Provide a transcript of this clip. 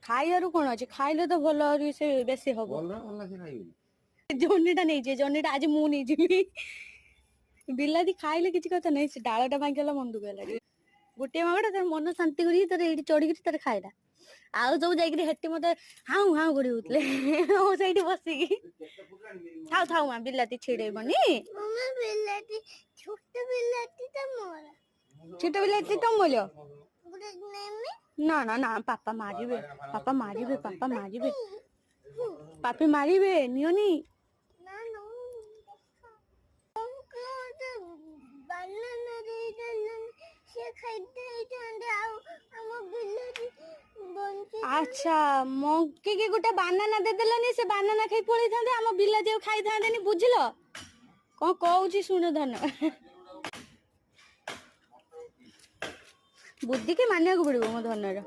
ଖାଇବାରୁ କଣ ଅଛି, ଖାଇଲେ ତ ଭଲ ଆହୁରି ସେ ବେଶୀ ହବ। ଜହ୍ନିଟା ନେଇଯିବେ, ଜହ୍ନିଟା ଆଜି ମୁଁ ନେଇଯିବି। ବିଲାତି ଖାଇଲେ କିଛି କଥା ନାହିଁ, ସେ ଡାଳଟା ଭାଙ୍ଗିଗଲା ମନ ଦୁଃଖ ହେଲା। ଗୋଟିଏ ମାଙ୍କଡ ତାର ମନ ଶାନ୍ତି କରିକି ତାର ଏଇଠି ଚଢିକିରି ତାର ଖାଇଲା। ଆଉ ସବୁ ଯାଇକିରି ହେଠି ମତେ ହାଉଁ ହାଉଁ କରି ହଉଥିଲେ ମୁଁ ସେଇଠି ବସିକି। ଥାଉ ଥାଉ ମା, ବିଲାତି ଛିଡେଇବନି। ଛୋଟ ବିଲାତି ତମର ନା ନା ନା, ପାପା ମାରିବେ, ପାପା ମାରିବେ, ପାପା ମାରିବେ, ପାପି ମାରିବେ, ନିଅନି। ଆଚ୍ଛା, ମଙ୍କି କି ଗୋଟେ ବାନାନା ଦେଇଦେଲନି, ସେ ବାନାନା ଖାଇ ପଳେଇଥାନ୍ତେ, ଆମ ବିଲାତି ଆଉ ଖାଇଥାନ୍ତେନି। ବୁଝିଲ କଣ କହୁଛି ଶୁଣ ଧନ। ବୁଦ୍ଧିକି ମାନିବାକୁ ପଡିବ ମୋ ଧନର।